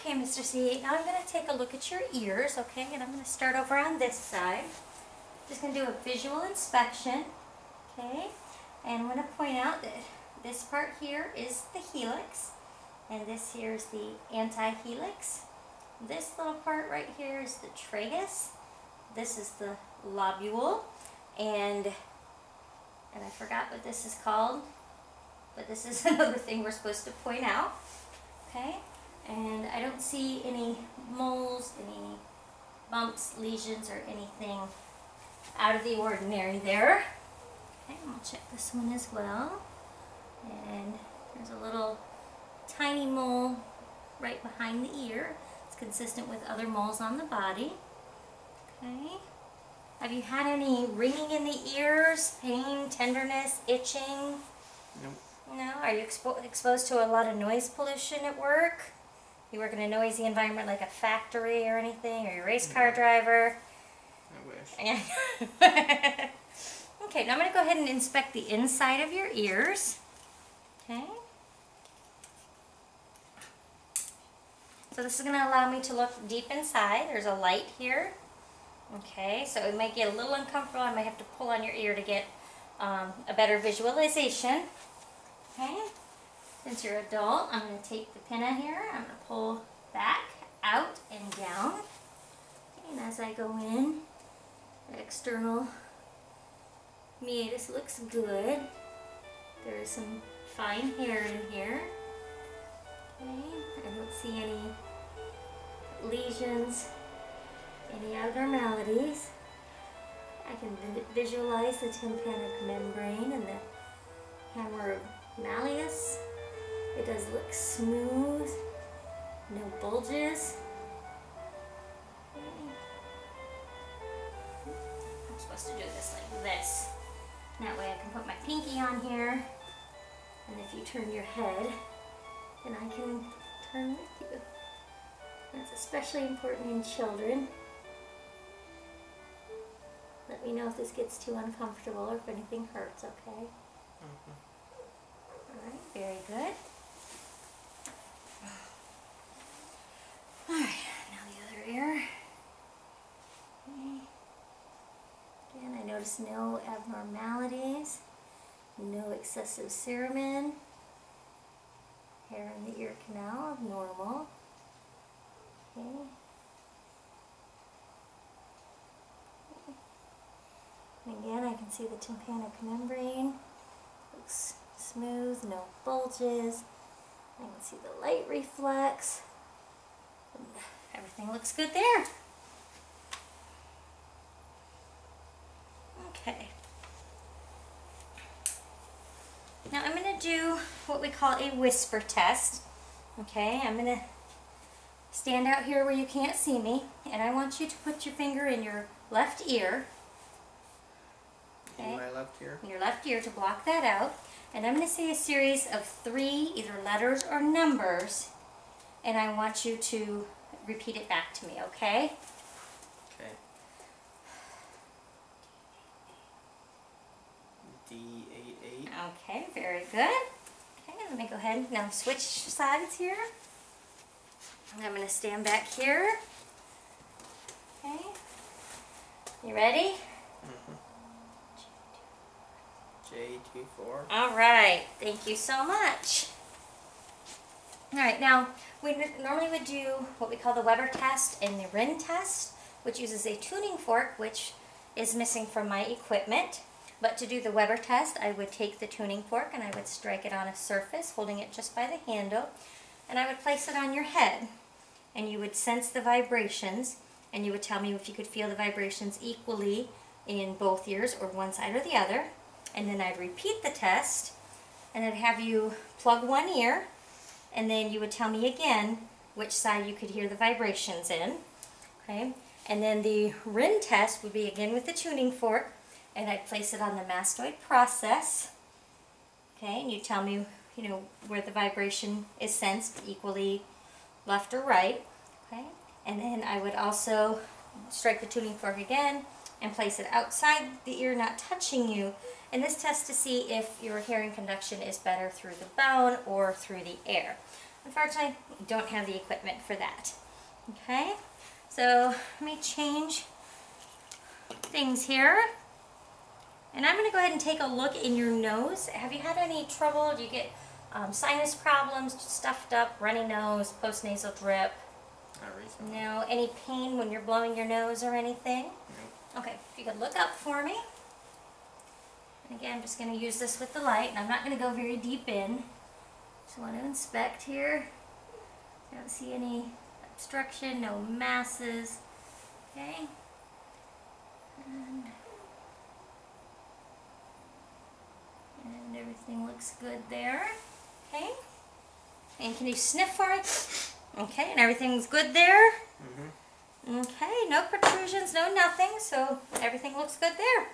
Okay, Mr. C8, now I'm going to take a look at your ears, okay, and I'm going to start over on this side. Just going to do a visual inspection, okay, and I'm going to point out that this part here is the helix, and this here is the antihelix. This little part right here is the tragus. This is the lobule, and I forgot what this is called, but this is another thing we're supposed to point out, okay? And I don't see any moles, any bumps, lesions, or anything out of the ordinary there. Okay, and we'll check this one as well. And there's a little tiny mole right behind the ear. It's consistent with other moles on the body. Okay. Have you had any ringing in the ears, pain, tenderness, itching? Nope. No? Are you exposed to a lot of noise pollution at work? You work in a noisy environment like a factory or anything, or you're a race car driver? I wish. Okay, now I'm going to go ahead and inspect the inside of your ears. Okay. So this is going to allow me to look deep inside. There's a light here. Okay, so it might get a little uncomfortable. I might have to pull on your ear to get a better visualization. Okay. Since you're an adult, I'm going to take the pinna here, I'm going to pull back, out, and down. Okay, and as I go in, the external meatus looks good. There is some fine hair in here. Okay, I don't see any lesions, any abnormalities. I can visualize the tympanic membrane and the hammer of malleus. It does look smooth, no bulges. Okay. I'm supposed to do this like this. That way I can put my pinky on here, and if you turn your head, then I can turn with you. That's especially important in children. Let me know if this gets too uncomfortable or if anything hurts, okay? Alright, very good. Alright, now the other ear. Okay. Again, I notice no abnormalities, no excessive ceramin, hair in the ear canal abnormal. Okay. And again, I can see the tympanic membrane. Looks smooth, no bulges. I can see the light reflex. Everything looks good there. Okay. Now I'm going to do what we call a whisper test. Okay, I'm going to stand out here where you can't see me, and I want you to put your finger in your left ear. Okay. In my left ear? In your left ear to block that out. And I'm going to say a series of 3 either letters or numbers, and I want you to repeat it back to me, okay? Okay. D88. Okay, very good. Okay, let me go ahead and now switch sides here. And I'm going to stand back here. Okay. You ready? J24. All right, thank you so much. All right, now we normally would do what we call the Weber test and the Rin test, which uses a tuning fork, which is missing from my equipment. But to do the Weber test, I would take the tuning fork and I would strike it on a surface, holding it just by the handle, and I would place it on your head. And you would sense the vibrations, and you would tell me if you could feel the vibrations equally in both ears or one side or the other. And then I'd repeat the test, and I'd have you plug one ear, and then you would tell me again which side you could hear the vibrations in. Okay, and then the Rin test would be again with the tuning fork, and I'd place it on the mastoid process. Okay, and you tell me, you know, where the vibration is sensed equally left or right. Okay, and then I would also strike the tuning fork again and place it outside the ear, not touching you. And this test to see if your hearing conduction is better through the bone or through the air. unfortunately, we don't have the equipment for that. Okay, so let me change things here. And I'm going to go ahead and take a look in your nose. Have you had any trouble? Do you get sinus problems, stuffed up, runny nose, postnasal drip? Not recently. No. Any pain when you're blowing your nose or anything? Nope. Okay, if you could look up for me. And again, I'm just going to use this with the light, and I'm not going to go very deep in. Just want to inspect here. I don't see any obstruction, no masses. Okay. And everything looks good there. Okay. And can you sniff for it? Okay, and everything's good there? Mm-hmm. Okay, no protrusions, no nothing, so everything looks good there.